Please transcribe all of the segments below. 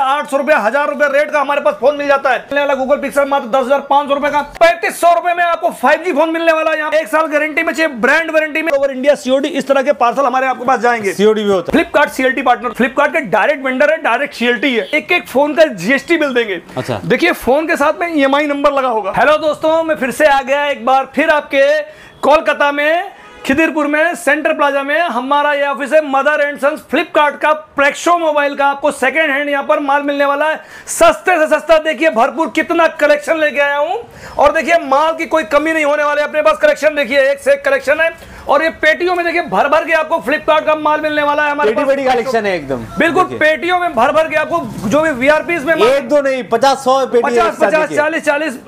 800 रुपया, 1000 रुपया रेट का हमारे पास फोन मिल जाता है। मिलने वाला गूगल पिक्सल मात्र 10,500 रुपए का। 3500 रुपए में आपको 5G फोन मिलने वाला है। यहाँ 1 साल गारंटी में चाहिए, ब्रांड वारंटी में, ओवर इंडिया COD। इस तरह के पार्सल हमारे आपके पास जाएंगे। COD भी होता है। फ्लिपकार्ट CLT पार्टनर, फ्लिपकार्ट के डायरेक्ट वेंडर है, डायरेक्ट CLT है। एक एक फोन का GST बिल देंगे। अच्छा, देखिए फोन के साथ में EMI नंबर लगा होगा। हेलो दोस्तों, मैं फिर से आ गया एक बार फिर आपके कोलकाता में, खिदिरपुर में, सेंटर प्लाजा में हमारा ये ऑफिस है। मदर एंड सन्स फ्लिपकार्ट का प्रेक्षो मोबाइल का आपको सेकेंड हैंड यहाँ पर माल मिलने वाला है, सस्ते से सस्ता। देखिए भरपूर कितना कलेक्शन लेके आया हूँ, और देखिए माल की कोई कमी नहीं होने वाली है। अपने पास कलेक्शन देखिए, एक से एक कलेक्शन है, और ये पेटियों में देखिए भर भर के आपको फ्लिपकार्ट का माल मिलने वाला है। हमारे बड़ी कलेक्शन है एकदम, बिल्कुल पेटियों में भर भर के आपको, जो भी VRPs में एक दो नहीं 50-100 पेटी, 50, 40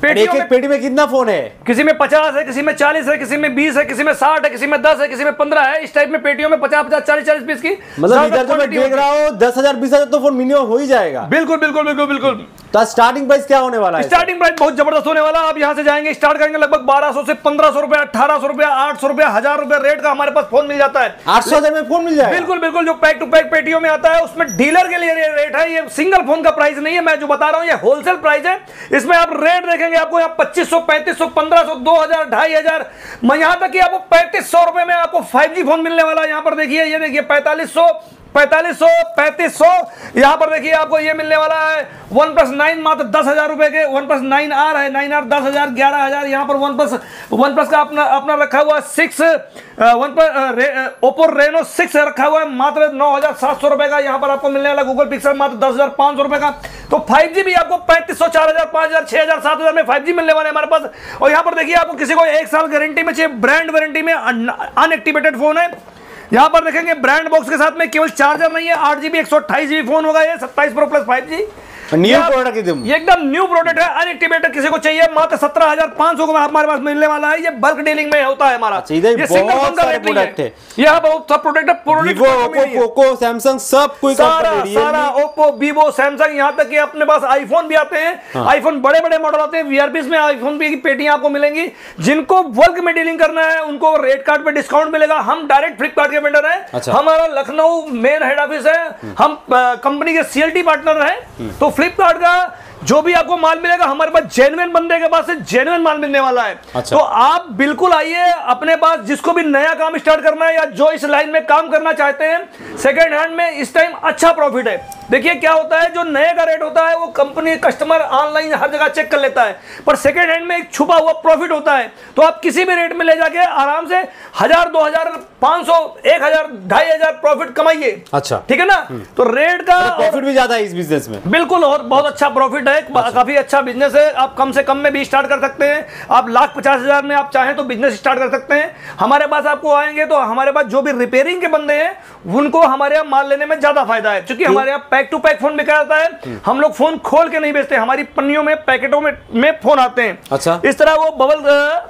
एक पेटी में कितना फोन है? किसी में 50 है, किसी में 40 है, किसी में 20 है, किसी में 60 है, किसी में 10 है, किसी में 15 है। इस टाइप में पेटियों में 50, 40 पीस की, मतलब इधर जो मैं देख रहा हूँ 10,000 20,000 तो फोन मिनिमम हो ही जाएगा। बिल्कुल बिल्कुल बिल्कुल बिल्कुल। तो स्टार्टिंग प्राइस क्या होने वाला है? स्टार्टिंग प्राइस बहुत जबरदस्त होने वाला है। आप यहाँ से जाएंगे, स्टार्ट करेंगे लगभग 1200 से 1500 रुपया, 1800 रुपया, 800 रुपया, 1000 रुपया रेट का हमारे पास फोन मिल जाता है। 800 में फोन मिल जाएगा? बिल्कुल बिल्कुल। जो पैक टू पैक पेटियों में आता है उसमें डीलर के लिए रेट है। ये सिंगल फोन का प्राइस नहीं है, मैं जो बता रहा हूँ ये होलसेल प्राइस है। इसमें आप रेट देखेंगे, आपको यहाँ 2500, 3500, 1500, 2000, 2500, यहाँ तक कि आपको 3500 रुपए में आपको 5G फोन मिलने वाला है। यहाँ पर देखिए, ये देखिए 4500, 3500, यहाँ पर देखिए आपको ये मिलने वाला है। OnePlus 9 मात्र 10,000 रुपए के। OnePlus 9R है, 9R 10,000, 11,000। यहाँ पर OnePlus का अपना रखा हुआ 6, Oppo Reno 6 रखा हुआ है, मात्र 9,700 रुपए का। यहाँ पर आपको मिलने वाला गूगल पिक्सल मात्र 10,500 रुपए का। तो 5G भी आपको 3500, 4,000, 5,000, 6,000, 7,000 में 5G मिलने वाले हमारे पास। और यहाँ पर देखिए आपको किसी को 1 साल गारंटी में चाहिए, ब्रांड वारंटी में, अनएक्टिवेटेड फोन है। यहाँ पर देखेंगे ब्रांड बॉक्स के साथ में केवल चार्जर नहीं है, 8GB 128GB फोन होगा ये, 27 Pro Plus 5G। New product एकदम न्यू प्रोडक्ट है, अनएक्टिवेटेड। किसी को चाहिए मात्र 17,500 को हमारे पास मिलने वाला है। ये बल्क डीलिंग में होता है हमारा। ये सिंगल फोन का प्रोडक्ट है। यहाँ बहुत सब प्रोडक्ट है, पोको, सैमसंग सब कोई सारा ओप्पो, वीवो, सैमसंग, यहाँ तक कि अपने पास आईफोन भी आते हैं। आईफोन बड़े बड़े मॉडल आते हैं। VRPs में आईफोन की पेटियां आपको मिलेंगी। जिनको बल्क में डीलिंग करना है उनको रेट कार्ड पे डिस्काउंट मिलेगा। हम डायरेक्ट फ्लिपकार्ट के वेंडर हैं। हमारा लखनऊ मेन हेड ऑफिस है। हम कंपनी के CLT पार्टनर हैं। तो फ्लिपकार्ट का जो भी आपको माल मिलेगा हमारे पास जेन्युइन बंदे के पास से जेन्युइन माल मिलने वाला है। तो आप बिल्कुल आइए अपने पास, जिसको भी नया काम स्टार्ट करना है या जो इस लाइन में काम करना चाहते हैं। सेकेंड हैंड में इस टाइम अच्छा प्रॉफिट है। देखिए क्या होता है, जो नए का रेट होता है वो कंपनी कस्टमर ऑनलाइन हर जगह चेक कर लेता है, पर सेकेंड हैंड में एक छुपा हुआ प्रॉफिट होता है। तो आप किसी भी रेट में ले जाके आराम से 1000, 2000, 500, 1000, 2500 प्रॉफिट कमाइए। अच्छा, ठीक है ना। तो रेट का प्रॉफिट भी ज्यादा है इस बिजनेस में। बिल्कुल, और बहुत अच्छा प्रॉफिट है। काफी अच्छा बिजनेस है। आप कम से कम में भी स्टार्ट कर सकते हैं। आप 1,50,000 में आप चाहें तो बिजनेस स्टार्ट कर सकते हैं। हमारे पास आपको आएंगे तो हमारे पास जो भी रिपेयरिंग के बंदे हैं उनको हमारे यहाँ माल लेने में ज्यादा फायदा है, क्योंकि हमारे यहाँ पैक टू पैक फोन बिका जाता है। हम लोग फोन खोल के नहीं बेचते, हमारी पन्नियों में, पैकेटों में फोन आते हैं। अच्छा, इस तरह वो बबल,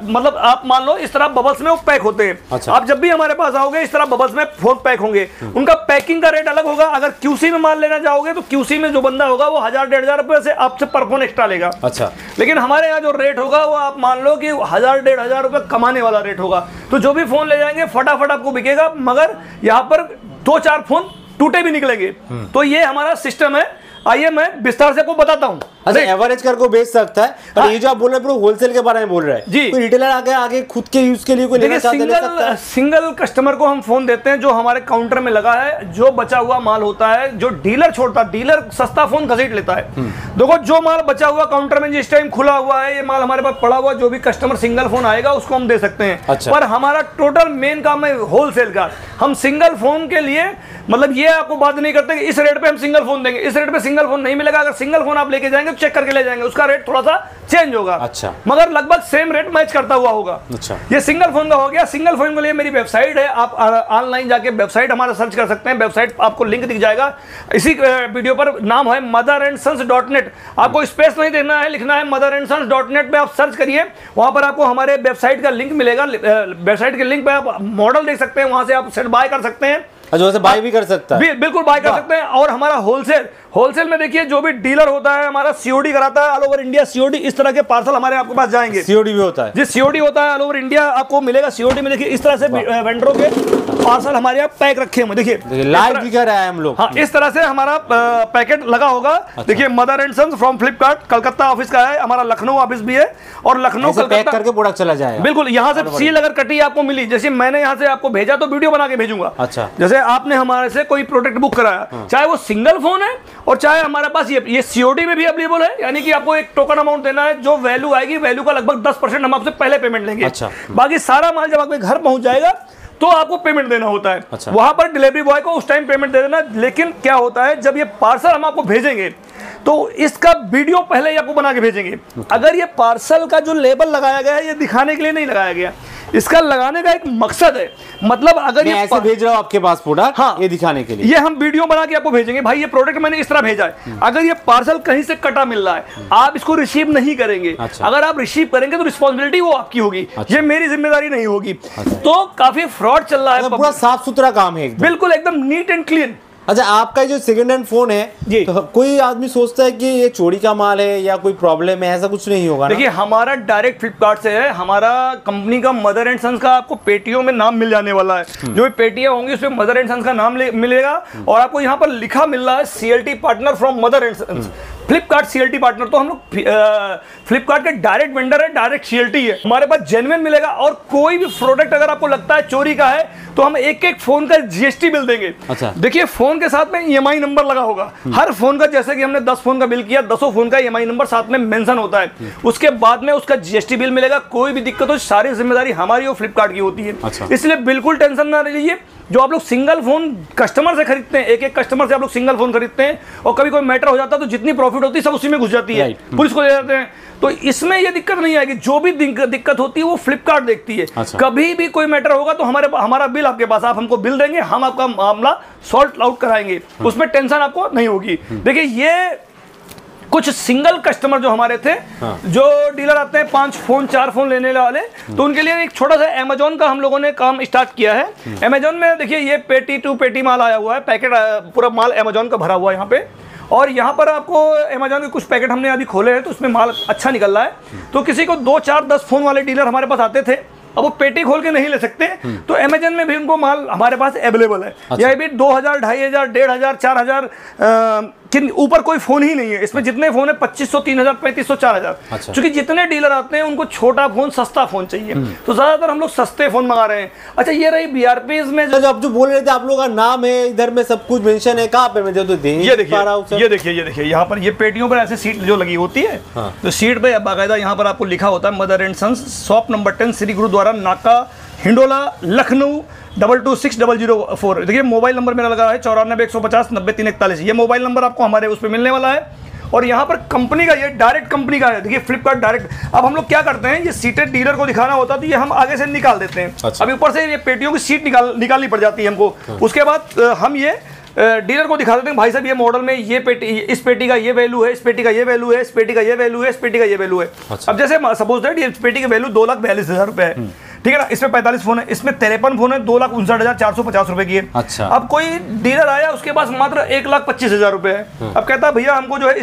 मतलब आप मान लो इस तरह बबल्स में वो पैक होते हैं। अच्छा, आप जब भी हमारे पास आओगे इस तरह बबल्स में फोन पैक होंगे। उनका पैकिंग का रेट अलग होगा। अगर QC में माल लेना चाहोगे तो QC में जो बंदा होगा वो 1000, 1500 रुपए से आपसे पर फोन एक्स्ट्रा लेगा। अच्छा, लेकिन हमारे यहाँ जो रेट होगा वो आप मान लो कि 1000, 1500 रुपए कमाने वाला रेट होगा। तो जो भी फोन ले जाएंगे फटाफट आपको बिकेगा, मगर यहाँ पर 2-4 फोन टूटे भी निकलेंगे। तो ये हमारा सिस्टम है। आइए मैं विस्तार से आपको बताता हूँ। अच्छा, एवरेज कर को बेच सकता है। और ये जो आप बोल रहे हैं होलसेल के बारे में बोल रहे हैं जी, कोई रिटेलर आगे खुद के यूज के लिए कोई लेना चाहता है, ले सकता है? सिंगल कस्टमर को हम फोन देते हैं जो हमारे काउंटर में लगा है। जो बचा हुआ माल होता है जो डीलर छोड़ता है, डीलर सस्ता फोन घसीट लेता है। देखो जो माल बचा हुआ काउंटर में जिस टाइम खुला हुआ है, ये माल हमारे पास पड़ा हुआ, जो भी कस्टमर सिंगल फोन आएगा उसको हम दे सकते हैं। अच्छा। पर हमारा टोटल मेन काम है होलसेल का। हम सिंगल फोन के लिए मतलब ये आपको बात नहीं करते कि इस रेट पे हम सिंगल फोन देंगे, इस रेट पे सिंगल फोन नहीं मिलेगा। अगर सिंगल फोन आप लेके जाएंगे तो चेक करके ले जाएंगे, उसका रेट थोड़ा सा चेंज होगा। अच्छा, मगर लगभग सेम रेट मैच करता हुआ होगा। अच्छा, ये सिंगल फोन का हो गया। सिंगल फोन के लिए मेरी वेबसाइट है, आप ऑनलाइन जाके वेबसाइट हमारा सर्च कर सकते हैं। वेबसाइट आपको लिंक दिख जाएगा इसी वीडियो पर। नाम है motherandsons.net। आपको स्पेस नहीं देना है, लिखना है motherandsons.net पे आप सर्च करिए। वहां पर आपको हमारे वेबसाइट का लिंक मिलेगा। वेबसाइट के लिंक पे आप मॉडल देख सकते हैं, वहां से आप सेट बाय कर सकते हैं। अच्छा, वैसे बाय भी कर सकता है। बिल्कुल बाय कर सकते हैं। और हमारा होलसेल होलसेल में देखिए जो भी डीलर होता है हमारा सीओडी कराता है ऑल ओवर इंडिया। सीओडी इस तरह के पार्सल हमारे आपके पास जाएंगे। सीओडी भी होता है जी, सीओडी होता है ऑल ओवर इंडिया आपको मिलेगा। सीओडी में देखिए इस तरह से वेंडरों के पार्सल हमारे यहाँ पैक रखे हुए, देखिए लाइव दिखा रहा है हम लोग। हाँ, इस तरह से हमारा पैकेट लगा होगा। देखिए mother and sons from Flipkart Calcutta office का है, हमारा लखनऊ ऑफिस भी है और लखनऊ पैक करके प्रोडक्ट चला जाएगा। बिल्कुल, यहाँ से सील अगर कटी आपको मिली, जैसे मैंने यहाँ से आपको भेजा तो वीडियो बना के भेजूंगा। अच्छा, जैसे आपने हमारे से कोई प्रोडक्ट बुक कराया, चाहे वो सिंगल फोन है और चाहे हमारे पास ये सीओडी में भी अवेलेबल है, यानी कि आपको एक टोकन अमाउंट देना है, जो वैल्यू आएगी वैल्यू का लगभग 10% हम आपसे पहले पेमेंट लेंगे। अच्छा, बाकी सारा माल जब आपके घर पहुंच जाएगा तो आपको पेमेंट देना होता है। अच्छा, वहां पर डिलीवरी बॉय को उस टाइम पेमेंट दे देना। लेकिन क्या होता है, जब ये पार्सल हम आपको भेजेंगे तो इसका वीडियो पहले ही आपको बना के भेजेंगे। अगर ये पार्सल का जो लेबल लगाया गया है ये दिखाने के लिए नहीं लगाया गया, इसका लगाने का एक मकसद है। मतलब अगर ये ऐसे भेज रहा हूं आपके पास प्रोडक्ट, हाँ, ये दिखाने के लिए ये हम वीडियो बना के आपको भेजेंगे, भाई ये प्रोडक्ट मैंने इस तरह भेजा है। अगर ये पार्सल कहीं से कटा मिल रहा है, आप इसको रिसीव नहीं करेंगे। अच्छा, अगर आप रिसीव करेंगे तो रिस्पॉन्सिबिलिटी वो आपकी होगी। अच्छा, ये मेरी जिम्मेदारी नहीं होगी। अच्छा, तो काफी फ्रॉड चल रहा है। पूरा साफ सुथरा काम है, बिल्कुल एकदम नीट एंड क्लीन। अच्छा, आपका जो सेकंड हैंड फोन है, तो कोई आदमी सोचता है कि ये चोरी का माल है या कोई प्रॉब्लम है, ऐसा कुछ नहीं होगा ना? देखिए हमारा डायरेक्ट फ्लिपकार्ट से है, हमारा कंपनी का मदर एंड सन्स का आपको पेटियों में नाम मिल जाने वाला है। जो भी पेटियां होंगी उसमें मदर एंड सन्स का नाम मिलेगा और आपको यहाँ पर लिखा मिल रहा है CLT partner from mother and sons, Flipkart CLT partner. तो हम लोग फ्लिपकार्ट के डायरेक्ट वेंडर है, डायरेक्ट सीएलटी है, हमारे पास जेन्युइन मिलेगा। और कोई भी प्रोडक्ट अगर आपको लगता है चोरी का है तो हम एक एक फोन का जीएसटी बिल देंगे। अच्छा, देखिए फोन के साथ में ईएमआई नंबर लगा होगा हर फोन का, जैसे कि हमने 10 फोन का बिल किया, 10 फोन का ईएमआई नंबर साथ में मेंशन होता है। उसके बाद में उसका जीएसटी बिल मिलेगा। कोई भी दिक्कत हो सारी जिम्मेदारी हमारी और फ्लिपकार्ट की होती है। अच्छा, इसलिए बिल्कुल टेंशन ना लीजिए। जो आप लोग सिंगल फोन कस्टमर से खरीदते हैं, एक एक कस्टमर से आप लोग सिंगल फोन खरीदते हैं और कभी कोई मैटर हो जाता है तो जितनी प्रॉफिट होती है सब उसी में घुस जाती है, पुलिस को दे जाते हैं। तो इसमें ये दिक्कत नहीं आएगी। जो भी दिक्कत होती है वो फ्लिपकार्ट देखती है। अच्छा, कभी भी कोई मैटर होगा तो हमारा बिल आपके पास, आप हमको बिल देंगे, हम आपका मामला सॉल्व आउट कराएंगे, उसमें टेंशन आपको नहीं होगी। देखिए ये कुछ सिंगल कस्टमर जो हमारे थे, जो डीलर आते हैं 5 फोन 4 फोन लेने वाले, तो उनके लिए एक छोटा सा अमेजोन का हम लोगों ने काम स्टार्ट किया है। अमेजोन में देखिए ये पेटी टू पेटी माल आया हुआ है, पैकेट पूरा माल अमेजोन का भरा हुआ है यहाँ पे। और यहाँ पर आपको अमेजोन के कुछ पैकेट हमने अभी खोले हैं तो उसमें माल अच्छा निकल रहा है। तो किसी को 2 4 10 फोन वाले डीलर हमारे पास आते थे, अब वो पेटी खोल के नहीं ले सकते, तो अमेजन में भी उनको माल हमारे पास अवेलेबल है। अच्छा, यह भी 2000 2500 1500 4000 कि ऊपर कोई फोन ही नहीं है। इसमें जितने फोन है 2500 3000 3500 4000। अच्छा, क्योंकि जितने डीलर आते हैं उनको छोटा फोन सस्ता फोन चाहिए, तो ज्यादातर हम लोग सस्ते फोन मंगा रहे हैं। अच्छा, ये रही बीआरपीज में जो आप जो बोल रहे थे, आप लोगों का नाम है इधर में सब कुछ मेंशन है, कहाँ पे मैं तो ये देखिए यहाँ पर ये पेटियों पर ऐसे सीट जो लगी होती है, तो सीट पे बाकायदा यहाँ पर आपको लिखा होता है mother and sons, shop number 10, Shri Gurudwara Naka, Hindola, Lucknow 226004। देखिए मोबाइल नंबर मेरा लगा है 94 150 90 341। ये मोबाइल नंबर आपको हमारे उस पर मिलने वाला है। और यहाँ पर कंपनी का, ये डायरेक्ट कंपनी का है। देखिए फ्लिपकार्ट डायरेक्ट। अब हम लोग क्या करते हैं, ये सीटें डीलर को दिखाना होता है तो ये हम आगे से निकाल देते हैं। अच्छा, अभी ऊपर से ये पेटियों की सीट निकालनी पड़ जाती है हमको। उसके बाद हम ये डीलर को दिखा देते हैं, भाई साहब ये मॉडल में ये पेटी, इस पेटी का ये वैल्यू है, इस पेटी का ये वैल्यू है, इस पेटी का ये वैल्यू है, इस पेटी का ये वैल्यू है। अच्छा, अब जैसे सपोज दैट ये पेटी की वैल्यू 2,42,000 रुपए है, ठीक है ना। इसमें 45 फोन है, इसमें 53 फोन है, 2,59,450 रुपए की है। अच्छा, अब कोई डीलर आया उसके पास मात्र 1,25,000 रुपए है। अब कहता है भैया हमको जो है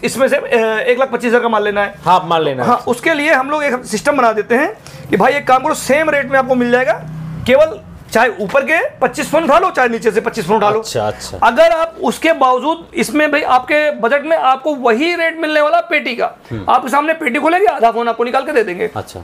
इसमें से 1,25,000 का माल लेना है, हाफ माल लेना है। हाँ, उसके लिए हम लोग एक सिस्टम बना देते हैं कि भाई एक काम करो, सेम रेट में आपको मिल जाएगा, केवल चाहे ऊपर के 25 फोन उठा लो चाहे नीचे से 25 फोन उठा लो। अच्छा, अच्छा। अगर आप उसके बावजूद इसमें भाई आपके बजट में आपको वही रेट मिलने वाला पेटी का, आपके सामने पेटी खोलेंगे, आधा फोन आपको निकाल के दे देंगे। अच्छा,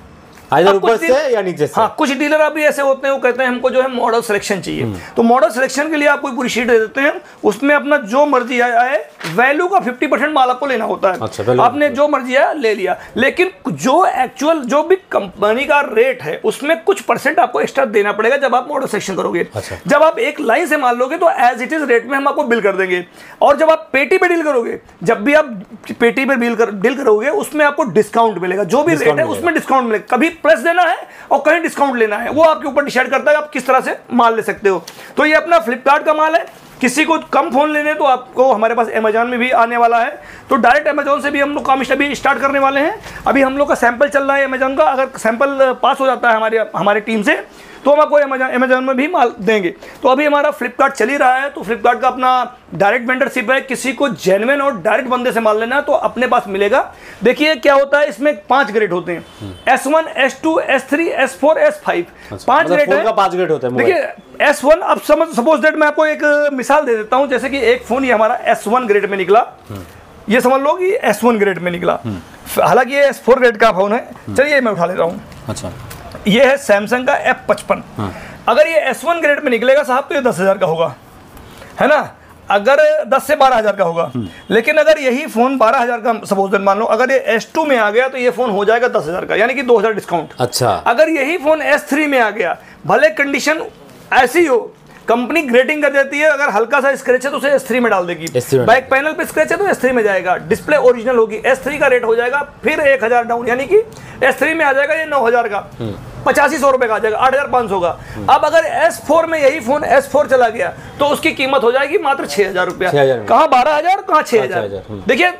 इधर ऊपर से या नीचे से? हाँ, कुछ डीलर अभी ऐसे होते हैं, वो कहते हैं हमको जो है मॉडल सिलेक्शन चाहिए, तो मॉडल सिलेक्शन के लिए आपको पूरी शीट दे देते हैं, उसमें अपना जो मर्जी आए, वैल्यू का 50% माल आपको लेना होता है। अच्छा, आपने जो मर्जी आया ले लिया, लेकिन जो एक्चुअल जो भी कंपनी का रेट है उसमें कुछ परसेंट आपको एक्स्ट्रा देना पड़ेगा जब आप मॉडल सिलेक्शन करोगे। अच्छा, जब आप एक लाइन से माल लोगे तो एज इट इज रेट में हम आपको बिल कर देंगे। और जब आप पेटी पे डील करोगे, जब भी आप पेटी पे डील करोगे उसमें आपको डिस्काउंट मिलेगा, जो भी रेट है उसमें डिस्काउंट मिलेगा। कभी प्लस देना है और कहीं डिस्काउंट लेना है, वो आपके ऊपर डिसाइड करता है आप किस तरह से माल ले सकते हो। तो ये अपना फ्लिपकार्ट का माल है। किसी को कम फोन लेने तो आपको हमारे पास अमेजॉन में भी आने वाला है, तो डायरेक्ट अमेजॉन से भी हम लोग काम अभी स्टार्ट करने वाले हैं। अभी हम लोग का सैंपल चल रहा है अमेजॉन का, अगर सैंपल पास हो जाता है हमारे टीम से तो हम आपको अमेजोन में भी माल देंगे। तो अभी हमारा फ्लिपकार्ट चल ही रहा है, तो फ्लिपकार्ट का अपना डायरेक्ट वेंडरशिप है, किसी को जेन्युइन और डायरेक्ट बंदे से माल लेना है तो अपने पास मिलेगा। देखिए क्या होता है, इसमें 5 ग्रेड होते हैं, S1, S2, S3, S4, S5, 5 grade है। 5 ग्रेड होता है। देखिए S1, अब सपोज दैट मैं आपको एक मिसाल दे देता हूं, जैसे कि एक फोन ये हमारा S1 ग्रेड में निकला, ये समझ लो कि S1 ग्रेड में निकला, हालांकि ये S4 ग्रेड का फोन है। चलिए मैं उठा लेता हूँ। अच्छा, ये है सैमसंग का F55। अगर ये S1 ग्रेड में निकलेगा साहब तो ये 10,000 का होगा, है ना, अगर 10 से 12,000 का होगा। लेकिन अगर यही फोन 12,000 का सपोज दैट मान लो, अगर ये S2 में आ गया तो ये फोन हो जाएगा 10,000 का, यानी कि 2,000 डिस्काउंट। अच्छा, अगर यही फोन S3 में आ गया, भले कंडीशन ऐसी हो, कंपनी ग्रेडिंग कर देती है, अगर हल्का सा स्क्रैच है तो उसे S3 में डाल देगी, बैक पैनल पे स्क्रैच है तो S3 में जाएगा, डिस्प्ले ओरिजिनल होगी, S3 का रेट हो जाएगा फिर 1,000 डाउन, यानी कि S3 में आ जाएगा ये 9,000 का, 8500 रुपए का आ जाएगा, 8,500 का। अब अगर S4 में यही फोन S4 चला गया तो उसकी कीमत हो जाएगी मात्र 6,000 रुपया। कहाँ 12,000, कहाँ 6,000। देखिए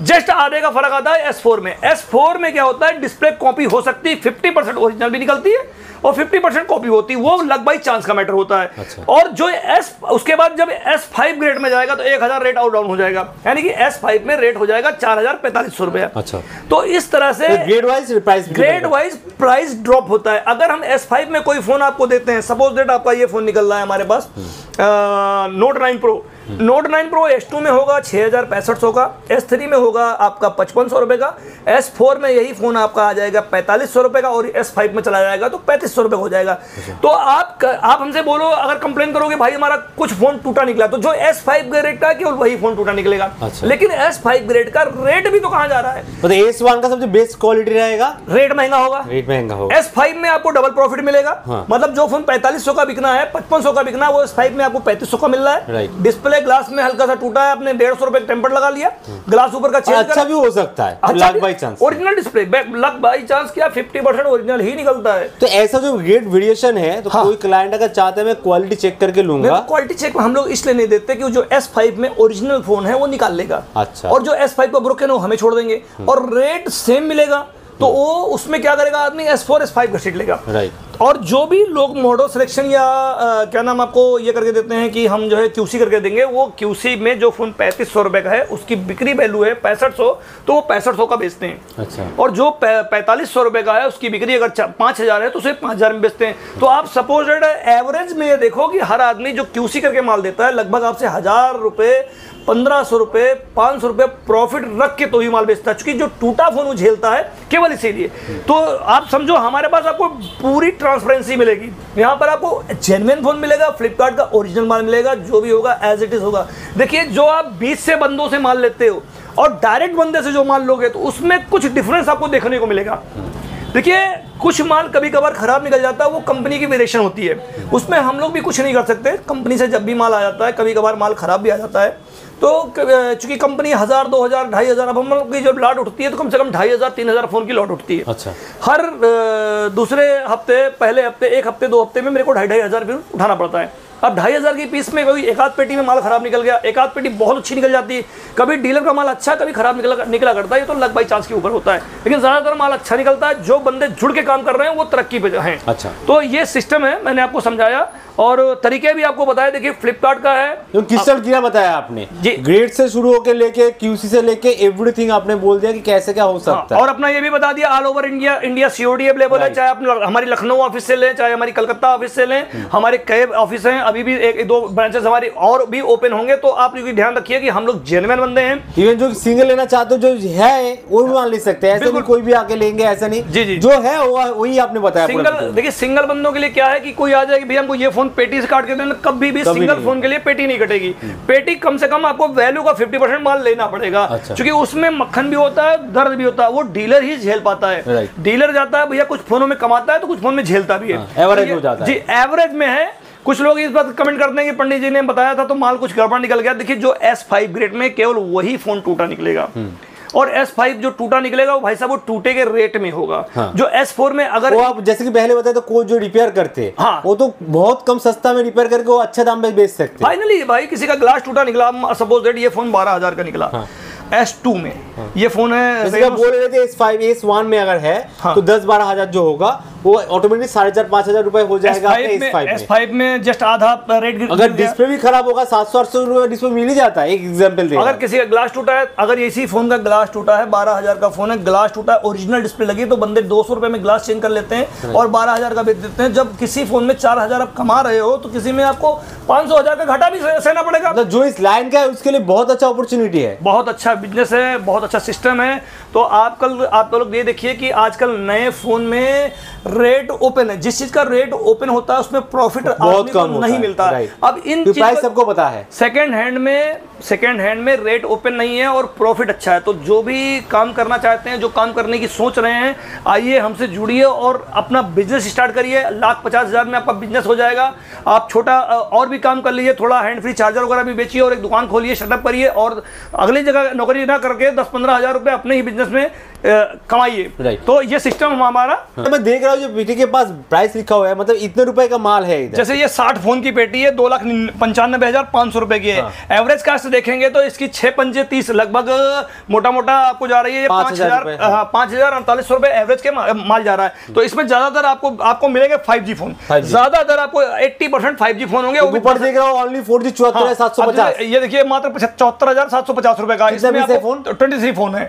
जस्ट आधे का फर्क आता है S4 में। S4 में क्या होता है, डिस्प्ले कॉपी हो सकती है, 50% ओरिजिनल भी निकलती है और 50% कॉपी होती है, वो लक बाई चांस का मैटर होता है। अच्छा। और जो उसके बाद जब S5 ग्रेड में जाएगा तो 1,000 रेट आउट डाउन हो जाएगा, यानी कि S5 में रेट हो जाएगा 4,445 रुपया। अच्छा, तो इस तरह से ग्रेड वाइज प्राइस ड्रॉप होता है। अगर हम S5 में कोई फोन आपको देते हैं, सपोज दैट आपका ये फोन निकल रहा है हमारे पास note 9 pro, note 9 pro S2 में होगा 6,650 का, S3 में होगा आपका 5,500 रुपए का, S4 में यही फोन आपका आ जाएगा 4,500 रुपए का और S5 में चला जाएगा तो 3,500 रुपए हो जाएगा। तो आप हमसे बोलो, अगर कंप्लेन करोगे भाई हमारा कुछ फोन टूटा निकला, तो जो S5 ग्रेड का केवल वही फोन टूटा निकलेगा। अच्छा। लेकिन S5 ग्रेड का रेट भी तो कहां जा रहा है, मतलब S1 का सबसे बेस्ट क्वालिटी रहेगा, रेट महंगा होगा, S5 में आपको डबल प्रॉफिट मिलेगा। हाँ। मतलब जो फोन 4,500 का बिकना है, 5,500 का बिकना है, वो S5 में आपको 3,500 का मिल रहा है। डिस्प्ले ग्लास में हल्का सा टूटा है, आपने 150 रुपए टेम्पर लगा लिया, ग्लास ऊपर का चेंज अच्छा भी हो सकता है, luck by chance. Original display luck by chance क्या 50% ओरिजिनल ही निकलता है। तो ऐसा जो ग्रेड वेरिएशन है, तो हाँ। कोई क्लाइंट अगर चाहते हैं मैं क्वालिटी चेक करके लूंगा, क्वालिटी चेक हम लोग इसलिए नहीं देते कि जो S5 में ओरिजिनल फोन है वो निकाल लेगा। अच्छा। और जो S5 का ब्रोकन है वो हमें छोड़ देंगे और रेट सेम मिलेगा, तो वो उसमें क्या करेगा आदमी, S4 S5 का सीट लेगा। राइट। और जो भी लोग मॉडल सिलेक्शन या क्या नाम आपको ये करके देते हैं कि हम जो है QC करके देंगे, वो QC में जो फोन 3,500 रुपए का है उसकी बिक्री वैल्यू है 6500, तो वो 6500 का बेचते हैं। अच्छा। और जो 4,500 रुपए का है उसकी बिक्री अगर 5,000 है तो उसे 5,000 में बेचते हैं। तो आप सपोज एवरेज में ये देखो कि हर आदमी जो QC करके माल देता है लगभग आपसे 1,000 रुपए, 1,500 रुपए, 500 रुपए प्रॉफिट रख के तो ही माल बेचता है, क्योंकि जो टूटा फोन वो झेलता है केवल इसीलिए। तो आप समझो हमारे पास आपको पूरी ट्रांसपेरेंसी मिलेगी, यहाँ पर आपको जेन्युइन फोन मिलेगा, फ्लिपकार्ट का ओरिजिनल माल मिलेगा, जो भी होगा एज इट इज होगा। देखिए जो आप 20 से बंदों से माल लेते हो और डायरेक्ट बंदे से जो माल लोगे तो उसमें कुछ डिफरेंस आपको देखने को मिलेगा। देखिए कुछ माल कभी कभार खराब निकल जाता है, वो कंपनी की वेरिएशन होती है, उसमें हम लोग भी कुछ नहीं कर सकते। कंपनी से जब भी माल आ जाता है, कभी कभार माल खराब भी आ जाता है, तो चूंकि कंपनी 1,000, 2,000, 2,500, अब हम लोग की जब लॉट उठती है तो कम से कम 2,500, 3,000 फोन की लॉट उठती है। अच्छा। हर दूसरे हफ्ते, पहले हफ्ते, एक हफ्ते, 2 हफ्ते में मेरे को 2,500 फिर उठाना पड़ता है। अब 2,500 की पीस में कोई एक आध पेटी में माल खराब निकल गया, एक आध पेटी बहुत अच्छी निकल जाती है, कभी डीलर का माल अच्छा, कभी खराब निकला करता है, ये तो लक बाई चांस के ऊपर होता है। लेकिन ज्यादातर माल अच्छा निकलता है, जो बंदे जुड़ के काम कर रहे हैं वो तरक्की पे हैं। अच्छा। तो ये सिस्टम है, मैंने आपको समझाया और तरीके भी आपको बताया। देखिए फ्लिपकार्ट का है, तो किस तरह किया बताया आपने जी, ग्रेड से शुरू होकर लेके QC से लेके एवरीथिंग आपने बोल दिया कि कैसे क्या हो सकता है। और अपना ये भी बता दिया all over India COD available है, चाहे आप हमारी लखनऊ ऑफिस से लें, चाहे हमारी कलकत्ता ऑफिस से लें, हमारे कई ऑफिस हैं, अभी भी 1-2 ब्रांचेस हमारी और भी ओपन होंगे। तो आप लोग ध्यान रखिए कि हम लोग जेन्युइन बंदे हैं। इवन जो सिंगल लेना चाहते हो, जो है वो भी मान ले सकते हैं, ऐसा नहीं कोई भी आके लेंगे, ऐसा नहीं। जी जी, जो है वही आपने बताया। सिंगल, देखिए सिंगल बंदों के लिए क्या है कि कोई आ जाए कि भैया हमको ये फोन पेटी से काट के देना, कभी भी सिंगल फोन के लिए पेटी नहीं कटेगी। पेटी कम से कम आपको वैल्यू का 50% माल लेना पड़ेगा। अच्छा। क्योंकि उसमें मक्खन भी होता है, दर्द भी होता है, वो डीलर ही झेल पाता है। डीलर जाता है भैया कुछ फोनों में कमाता है तो कुछ फोन में झेलता भी है, एवरेज हो जाता है। जी एवरेज में है। कुछ लोग इस बात कमेंट करते हैं कि पंडित जी ने बताया था तो माल कुछ गड़बड़ निकल गया। देखिए जो S5 ग्रेड में केवल वही फोन टूटा निकलेगा, और S5 जो टूटा निकलेगा वो भाई साहब वो टूटे के रेट में होगा। हाँ। जो S4 में अगर वो आप जैसे कि पहले बताए तो कोई जो रिपेयर करते हैं, हाँ, वो तो बहुत कम सस्ता में रिपेयर करके वो अच्छे दाम पे बेच सकते हैं। फाइनली भाई किसी का ग्लास टूटा निकला, सपोज दैट ये फोन 12,000 का निकला। हाँ। S2 में ये फोन है, बोल रहे थे S5 S1 में अगर है तो 10-12 हजार जो होगा वो ऑटोमेटिक 4,500-5,000 रुपए हो जाएगा S5 में जस्ट आधा रेट। अगर डिस्प्ले भी खराब होगा 700-800 रुपए डिस्प्ले मिल ही जाता है। एक एग्जांपल दे, अगर किसी का ग्लास टूटा है, अगर इसी फोन का ग्लास टूटा है, 12,000 का फोन है, ग्लास टूटा है, ओरिजिनल डिस्प्ले लगी, तो बंदे 200 रुपए में ग्लास चेंज कर लेते हैं और 12,000 का बेच देते हैं। जब किसी फोन में 4,000 आप कमा रहे हो तो किसी में आपको 500,000 का घाटा भी सहना पड़ेगा। मतलब जो इस लाइन का है उसके लिए बहुत अच्छा अपॉर्चुनिटी है, बहुत अच्छा बिजनेस है, बहुत अच्छा सिस्टम है। तो आप लोग ये देखिए कि आजकल नए फोन में रेट ओपन है, जिस चीज का रेट ओपन होता है उसमें प्रॉफिट बहुत कम नहीं मिलता है। अब इन प्राइस सबको पता है। सेकंड हैंड में रेट ओपन नहीं है और प्रॉफिट अच्छा है। तो जो भी काम करना चाहते हैं, जो काम करने की सोच रहे हैं, आइए हमसे जुड़िए और अपना बिजनेस स्टार्ट करिए। 1,50,000 में आपका बिजनेस हो जाएगा। आप छोटा और भी काम कर लीजिए, थोड़ा हैंड फ्री चार्जर वगैरह भी बेचिए और एक दुकान खोलिए, सेटअप करिए और अगली जगह नौकरी ना करके 10-15 हज़ार रुपये अपने ही बिजनेस में कमाइए। तो ये सिस्टम हमारा। मैं देख रहा हूँ जो पेटी के पास प्राइस लिखा हुआ है, मतलब इतने रुपए का माल है इधर। जैसे ये 60 फोन की पेटी है, 2,95,500 रुपए की है। एवरेज कास्ट देखेंगे तो इसकी 6 पंजे 30 लगभग मोटा मोटा आपको जा रही है 5,048 रुपए एवरेज के माल जा रहा है। तो इसमें ज्यादातर आपको मिलेंगे 5G फोन, ज्यादातर आपको 80% 5G फोन होंगे। ऊपर देख रहा हूँ ओनली 4G 74,750। ये देखिए मात्र 74,750 रुपए का इसमें फोन 23 फोन है।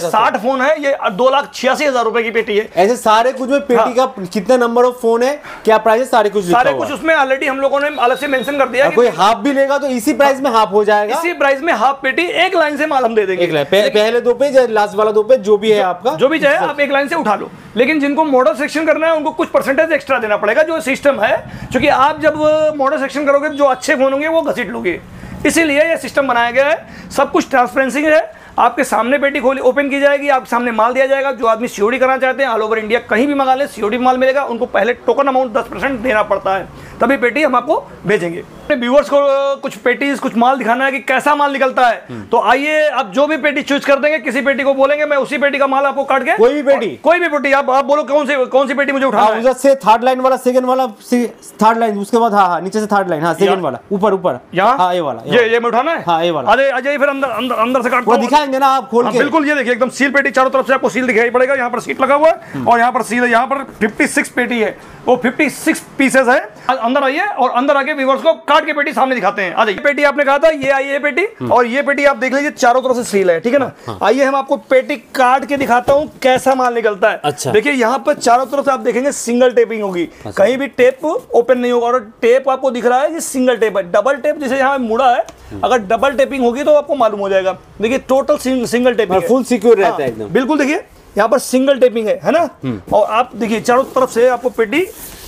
60 फोन है, ये 2,86,000 रुपए की पेटी है। ऐसे सारे कुछ में पेटी का कितना नंबर ऑफ फोन है, क्या प्राइस है, सारे कुछ उसमें ऑलरेडी हम लोगों ने अलग से मेंशन कर दिया। कोई हाफ भी लेगा तो इसी प्राइस में हाफ हो जाएगा। इसी प्राइस में हाफ पेटी एक लाइन से माल हम दे देंगे। पहले 2 पेज, लास्ट वाला 2 पेज, जो भी है आपका, जो भी चाहे आप एक लाइन से उठा लो। लेकिन जिनको मॉडल सेक्शन करना है उनको कुछ परसेंटेज एक्स्ट्रा देना पड़ेगा, जो सिस्टम है। क्योंकि आप जब मॉडल सेक्शन करोगे तो जो अच्छे फोन होंगे वो घसीट लोगे, इसीलिए ये सिस्टम बनाया गया है। सब कुछ ट्रांसपेरेंसी है। आपके सामने पेटी खोली ओपन की जाएगी, आपके सामने माल दिया जाएगा। जो आदमी सीओडी करना चाहते हैं ऑल ओवर इंडिया कहीं भी मंगा ले, सीओडी माल मिलेगा। उनको पहले टोकन अमाउंट 10% देना पड़ता है, तभी पेटी हम आपको भेजेंगे। अपने व्यूअर्स को कुछ पेटीज, कुछ माल दिखाना है कि कैसा माल निकलता है। तो आइए, आप जो भी पेटी चूज कर देंगे, किसी पेटी को बोलेंगे मैं उसी पेटी का माल आपको काट के, कोई भी पेटी आप बोलो कौन सी पेटी मुझे उठाना है। उधर से थर्ड लाइन वाला, सेकंड वाला, थर्ड लाइन, उसके बाद हाँ नीचे से थर्ड लाइन, हाँ सेकंड वाला, ऊपर यहाँ ये वाला, ये मैं उठाना है। हाँ ये वाला। अजय फिर अंदर से काट दिखाएंगे ना आप खोल के। बिल्कुल, ये देखिए एकदम सील पेटी, चारों तरफ से आपको सील दिखाई पड़ेगा। यहाँ पर सीट लगा हुआ है और यहाँ पर सील है। यहाँ पर 56 पेटी है, वो 56 पीसेस है। अंदर आइए और अंदर आके व्यूअर्स को काट के पेटी सामने दिखाते हैं। आ जाइए, पेटी आपने कहा था, ये आई है पेटी और ये पेटी आप देख लीजिए चारों तरफ से सील है, ठीक है ना। आइए हम आपको पेटी काट के दिखाता हूँ कैसा माल निकलता है। अच्छा। देखिए यहाँ पर चारों तरफ से आप देखेंगे सिंगल टेपिंग होगी। अच्छा। कहीं भी टेप ओपन नहीं होगा और टेप आपको दिख रहा है ये सिंगल टेप है। डबल टेप जैसे यहाँ मुड़ा है, अगर डबल टेपिंग होगी तो आपको मालूम हो जाएगा। देखिए total single taping, full secure रहता है एकदम। बिल्कुल, देखिए यहाँ पर सिंगल टेपिंग है ना। और आप देखिए चारों तरफ से आपको पेटी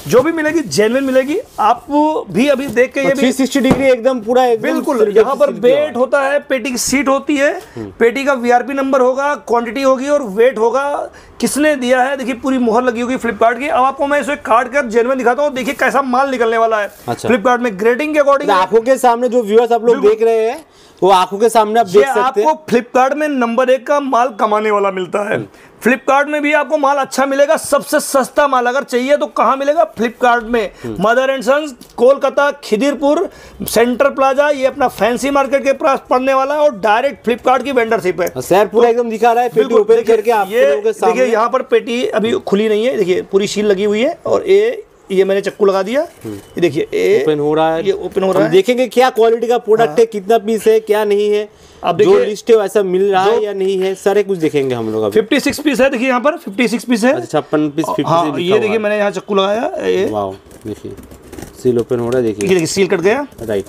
जो भी मिलेगी जेन्युइन मिलेगी। आप भी अभी देख के ये 360 डिग्री एकदम पूरा बिल्कुल। यहाँ पर वेट होता है, पेटी की सीट होती है, पेटी का वीआरपी नंबर होगा, क्वांटिटी होगी और वेट होगा, किसने दिया है। देखिए पूरी मोहर लगी होगी फ्लिपकार्ट की। अब आपको मैं इसे काट कर जेन्युइन दिखाता हूँ। देखिए कैसा माल निकलने वाला है। अच्छा। फ्लिपकार्ट में ग्रेडिंग के अकॉर्डिंग आंखों के सामने जो व्यूअर्स आप लोग देख रहे हैं वो आंखों के सामने आप देख सकते हैं। आपको फ्लिपकार्ट में नंबर 1 का माल कमाने वाला मिलता है। फ्लिपकार्ट में भी आपको माल अच्छा मिलेगा, सबसे सस्ता माल अगर चाहिए तो कहाँ मिलेगा? फ्लिपकार्ट में। Mother and sons, Kolkata, Khidirpur, centre plaza, ये अपना फैंसी मार्केट के पास पड़ने वाला है और डायरेक्ट फ्लिपकार्ट की वेंडरशिप है। सर पूरा एकदम दिखा रहा है, पेटी ओपन करके आप लोगों के सामने। देखिए यहाँ पर पेटी अभी खुली नहीं है, देखिए पूरी सील लगी हुई है और ये मैंने चक्कू लगा दिया। ये देखिए ओपन हो रहा है, ये ओपन हो रहा है। देखेंगे क्या क्वालिटी का प्रोडक्ट है, कितना पीस है, क्या नहीं है, अब जो लिस्ट है वैसा मिल रहा है या नहीं है, सारे कुछ देखेंगे हम लोग। 56 पीस है, देखिए यहाँ पर 56 पीस है। 56 पीस। हाँ, ये देखिए मैंने यहाँ चक्कू लगाया। वाओ, देखिए सील ओपन हो रहा है। देखिए सील कट गया। राइट।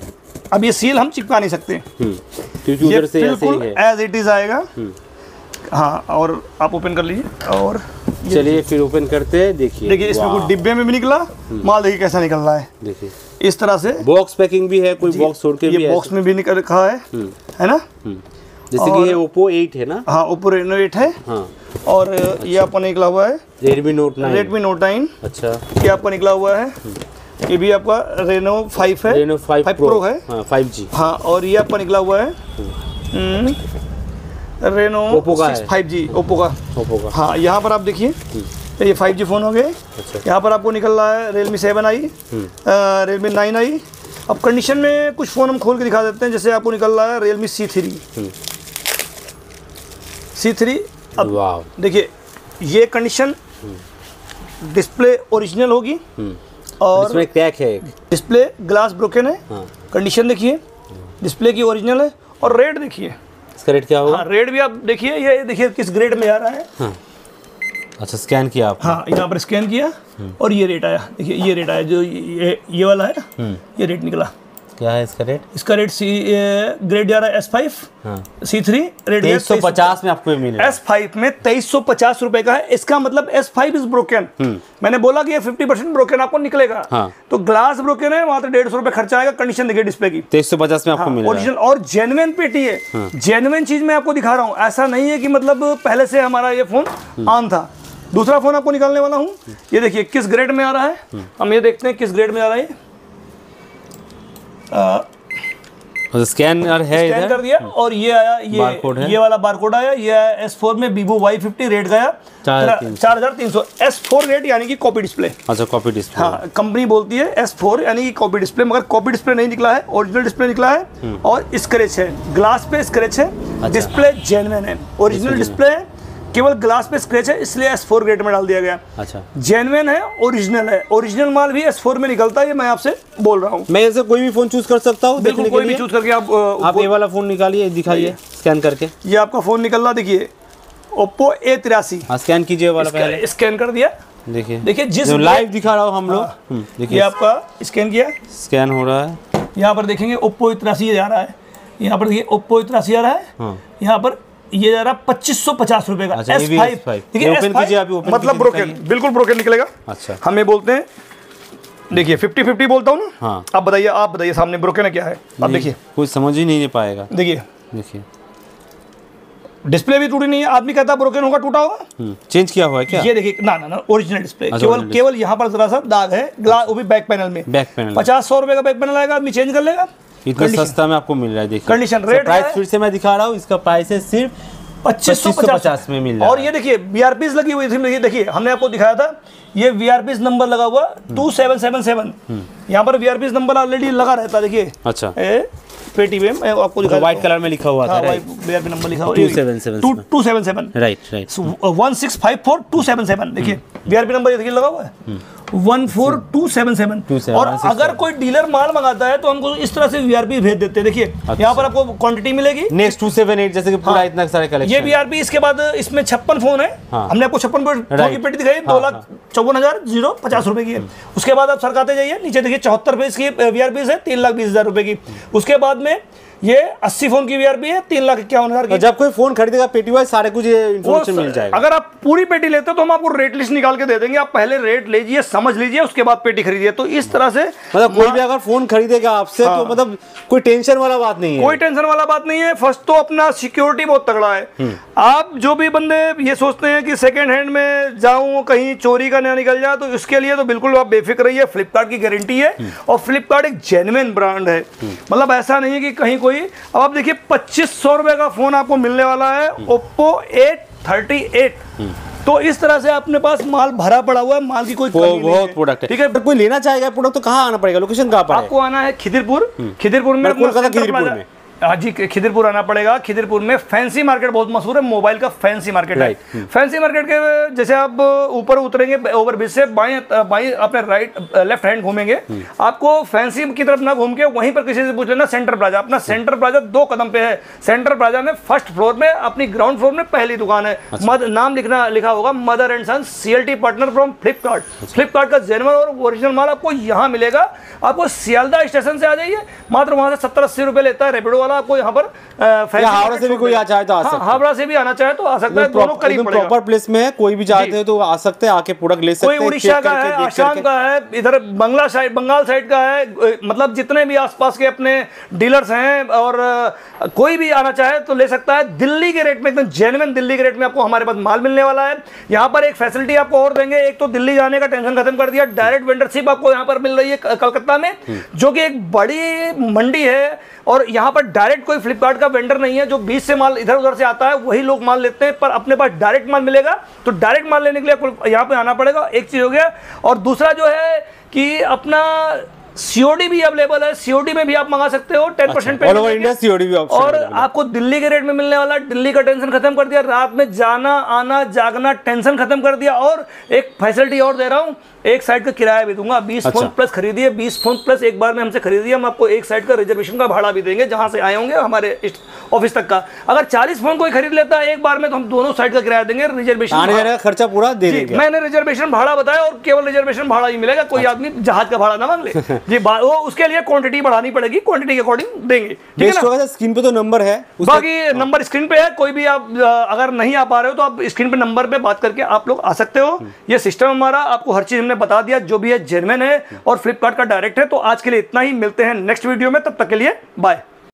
अब ये सील हम चिपका नहीं सकते क्योंकि उधर से ऐसे ही है, एज इट इज आएगा। हाँ, और आप ओपन कर लीजिए और चलिए फिर ओपन करते हैं। देखिए इसमें कुछ डिब्बे में भी निकला माल, देखिए कैसा निकल रहा है। देखिए इस तरह से बॉक्स पैकिंग भी है, कोई बॉक्स छोड़ के भी है, बॉक्स में भी निकल रखा है ना। जैसे कि ये Oppo 8 है ना। हाँ, Oppo Reno 8 है। हाँ। और ये आपका निकला हुआ है Redmi Note 9। अच्छा, ये आपका निकला हुआ है। ये भी आपका Reno 5 है, Reno 5 Pro है। हाँ, 5G। हाँ, और ये आपका निकला हुआ है Reno Oppo का 5G, Oppo का। हाँ, यहाँ पर आप देखिए ये 5G फोन हो गए। अच्छा। यहाँ पर आपको निकल रहा है Realme 7 आई, Realme 9 आई। अब कंडीशन में कुछ फ़ोन हम खोल के दिखा देते हैं। जैसे आपको निकल रहा है Realme C3। अब देखिए ये कंडीशन डिस्प्ले ओरिजिनल होगी और इसमें क्रैक है, डिस्प्ले ग्लास ब्रोकन है। कंडीशन देखिए डिस्प्ले की ओरिजिनल है। और रेट देखिए, इसका रेट क्या होगा? हाँ, रेट भी आप देखिए, ये देखिए किस ग्रेड में आ रहा है। हाँ। अच्छा, स्कैन किया आप? हाँ, यहाँ पर स्कैन किया और ये रेट आया। देखिए ये रेट आया, जो ये वाला है ना, ये रेट निकला। क्या है इसका रेट? इसका रेट ग्रेड जा रहा है S5 C3, रेट 2350 में आपको मिल रहा है। S5 में 2350 रुपए का है। इसका मतलब S5 इज ब्रोकन। मैंने बोला कि ये 50% ब्रोकन आपको निकलेगा। तो ग्लास ब्रोकन है, वहां तो 150 रुपए खर्चा आएगा। कंडीशन देखिए डिस्प्ले की 2350 में आपको मिल रहा है ओरिजिनल और जेन्युइन पेटी है। जेन्युइन चीज मैं आपको दिखा रहा हूँ, ऐसा नहीं है कि मतलब पहले से हमारा ये फोन ऑन था। दूसरा फोन आपको निकालने वाला हूँ, ये देखिए किस ग्रेड में आ रहा है। हम ये देखते हैं किस ग्रेड में आ रहा है। स्कैनर है, स्कैन कर दिया और ये आया, ये वाला बारकोड आया। ये आया S4 में Vivo Y50, रेट गया 4300। S4 रेट यानी कि कॉपी डिस्प्ले। अच्छा, कॉपी डिस्प्ले। हाँ, कंपनी बोलती है S4 यानी कि कॉपी डिस्प्ले, मगर कॉपी डिस्प्ले नहीं निकला है, ओरिजिनल डिस्प्ले निकला है। और स्क्रैच है, ग्लास पे स्क्रैच है। डिस्प्ले जेन्युइन है, ओरिजिनल डिस्प्ले है, केवल ग्लास पे स्क्रैच है, इसलिए S4 ग्रेड में डाल दिया गया। अच्छा, जेन्युइन है, ओरिजिनल है। ओरिजिनल माल भी S4 में निकलता है, ये मैं आपसे बोल रहा हूँ। मैं ऐसे कोई भी फोन चूज कर सकता हूँ? बिल्कुल, कोई भी चूज करके आप ये वाला फोन निकालिए, दिखाइए स्कैन करके। ये आपका फोन निकल रहा, देखिए Oppo A83। हाँ, स्कैन कीजिए वाला पहले। स्कैन कर दिया, देखिए जिस लाइव दिखा रहा हूँ हम लोग। देखिए आपका स्कैन किया, स्कैन हो रहा है। यहाँ पर देखेंगे Oppo A83 जा रहा है। यहाँ पर देखिए Oppo A83 आ रहा है। यहाँ पर ये जा रहा 2550 रुपए का। S5 देखिए, ओपन कीजिए आप, ओपन मतलब ब्रोकन, बिल्कुल ब्रोकन निकलेगा। अच्छा, हमें बोलते हैं, देखिए 50-50 बोलता हूँ ना। हाँ, आप बताइए सामने ब्रोकन है क्या है? अब देखिए, कोई समझ ही नहीं पाएगा। देखिए डिस्प्ले भी टूटी नहीं है। आदमी कहता है ब्रोकन होगा, टूटा होगा। चेंज किया हुआ है क्या? ये देखिए, ना ओरिजिनल डिस्प्ले। केवल यहाँ पर जरा सा दाग है, ग्लास, वो भी बैक पैनल में। 50-100 रुपए का बैक पैनल आएगा, आदमी चेंज कर लेगा। इतना सस्ता में आपको मिल रहा है। देखिए कंडीशन, रेट प्राइस फिर से मैं दिखा रहा हूँ। इसका प्राइस है सिर्फ 2550 में मिल रहा है। और ये देखिए VRPs लगी हुई थी। देखिए हमने आपको दिखाया था, ये VRPs नंबर लगा हुआ 2777। यहाँ पर VRPs नंबर ऑलरेडी लगा रहता है। देखिए, अच्छा, पेटी में मैं आपको दिखा, व्हाइट कलर में लिखा हुआ था, VRP नंबर लिखा हुआ 277, राइट 1654277। देखिए VRP नंबर देखिए लगा हुआ है 14277। और अगर कोई डीलर माल मंगाता है तो हमको इस तरह से VRP भेज देते हैं। देखिए यहाँ पर आपको क्वांटिटी मिलेगी। नेक्स्ट 278 जैसे कि पूरा इतना सारे कलेक्शन। ये VRP, इसके बाद इसमें 56 फोन है। हमने आपको 56 फोन की पेटी दिखाई, 2,54,050 रुपए की है। उसके बाद आप सरकाते जाइए, नीचे देखिए 74 पे इसकी VRP है, 3,20,000 रुपए की। उसके बाद में ये 80 फोन की VRP है, 3,51,000 की। जब कोई फोन खरीदेगा पेटी वाइज सारे कुछ इन्फॉर्मेशन मिल जाएगा। अगर आप पूरी पेटी लेते हो तो हम आपको रेट लिस्ट निकाल के दे देंगे। आप पहले रेट लीजिए, समझ लीजिए, उसके बाद पेटी खरीदिए। तो इस तरह से मतलब कोई भी अगर फोन खरीदेगा आपसे, तो मतलब कोई टेंशन वाला बात नहीं है। कोई टेंशन वाला बात नहीं है। फर्स्ट तो अपना सिक्योरिटी बहुत तगड़ा है। आप जो भी बंदे ये सोचते हैं कि सेकेंड हैंड में जाऊं, कहीं चोरी का ना निकल जाए, तो इसके लिए तो बिल्कुल आप बेफिक्र रहिए। फ्लिपकार्ट की गारंटी है और फ्लिपकार्ट एक जेन्युइन ब्रांड है। मतलब ऐसा नहीं है कि कहीं कोई। अब आप देखिए 2500 रुपए का फोन आपको मिलने वाला है, Oppo A38। तो इस तरह से अपने पास माल भरा पड़ा हुआ है, माल की कोई कमी नहीं है। बहुत प्रोडक्ट है। ठीक है, कोई लेना चाहेगा प्रोडक्ट तो कहाँ आना पड़ेगा? लोकेशन कहाँ पर है? आपको आना है खिदिरपुर में, कोलकाता खिदिरपुर में। हाँ जी, खिदिरपुर आना पड़ेगा। खिदिरपुर में फैंसी मार्केट बहुत मशहूर है, मोबाइल का फैंसी मार्केट है। फैंसी मार्केट के जैसे आप ऊपर उतरेंगे ओवरब्रिज से, बाएं अपने लेफ्ट हैंड घूमेंगे, आपको फैंसी की तरफ ना घूम के वहीं पर किसी से पूछ लेना सेंटर प्लाजा। अपना सेंटर प्लाजा 2 कदम पे है। सेंटर प्लाजा में फर्स्ट फ्लोर में, अपनी ग्राउंड फ्लोर में पहली दुकान है। नाम लिखा होगा mother and son CLT partner from Flipkart. Flipkart का जेन्युइन और ओरिजिनल माल आपको यहाँ मिलेगा। आपको सियालदा स्टेशन से आ जाइए, मात्र वहां से 70-80 रुपए लेता है रेपिडो। आपको यहाँ पर हावड़ा से भी कोई आ चाहे तो आ सकता है। हावड़ा से भी आना चाहे तो आ सकता है। दोनों करीब पड़ेगा। प्रॉपर प्लेस में है, कोई भी चाहते हैं तो आ सकते हैं, आके प्रोडक्ट ले सकते हैं। कोई उड़ीसा का है, आसाम का है, इधर बंगाल साइड का है। मतलब जितने भी आसपास के अपने डीलर्स हैं, और कोई भी आना चाहे तो ले सकता है। दिल्ली के रेट में, एकदम जेन्युइन दिल्ली के रेट में आपको हमारे पास माल मिलने वाला है। यहाँ पर एक फैसिलिटी आपको और देंगे। एक तो दिल्ली जाने का टेंशन खत्म कर दिया, डायरेक्ट वेंडरशिप आपको यहाँ पर मिल रही है कलकत्ता में, जो कि एक बड़ी मंडी है। और यहाँ पर डायरेक्ट कोई फ्लिपकार्ट का वेंडर नहीं है जो बीच से माल इधर उधर से आता है, वही लोग माल लेते हैं। पर अपने पास डायरेक्ट माल मिलेगा, तो डायरेक्ट माल लेने के लिए यहाँ पे आना पड़ेगा। एक चीज हो गया। और दूसरा जो है कि अपना COD भी अवेलेबल है, COD में भी आप मंगा सकते हो, 10% ऑल ओवर इंडिया COD भी ऑप्शन। और आपको दिल्ली के रेट में मिलने वाला, दिल्ली का टेंशन खत्म कर दिया, रात में जाना आना जागना टेंशन खत्म कर दिया। और एक फैसिलिटी और दे रहा हूँ, एक साइड का किराया भी दूंगा। 20 फोन प्लस खरीदिए, 20 फोन प्लस एक बार में हमसे खरीदिए, हम आपको एक साइड का रिजर्वेशन का भाड़ा भी देंगे जहां से आए होंगे हमारे ऑफिस तक का। अगर 40 फोन कोई खरीद लेता है एक बार में तो हम दोनों साइड का किराया देंगे, रिजर्वेशन आने जाने का खर्चा पूरा दे देंगे। मैंने रिजर्वेशन भाड़ा बताया और केवल रिजर्वेशन भाड़ा ही मिलेगा, कोई आदमी जहाज का भाड़ा ना मांग ले जी। वो उसके लिए क्वांटिटी बढ़ानी पड़ेगी, क्वांटिटी के अकॉर्डिंग देंगे, ठीक है ना। स्क्रीन पे तो नंबर है, बाकी नंबर स्क्रीन पे है, कोई भी आप अगर नहीं आ पा रहे हो तो आप स्क्रीन पे नंबर पे बात करके आप लोग आ सकते हो। ये सिस्टम हमारा, आपको हर चीज हमने बता दिया, जो भी है जेन्युइन है और फ्लिपकार्ट का डायरेक्ट है। तो आज के लिए इतना ही, मिलते हैं नेक्स्ट वीडियो में, तब तक के लिए बाय।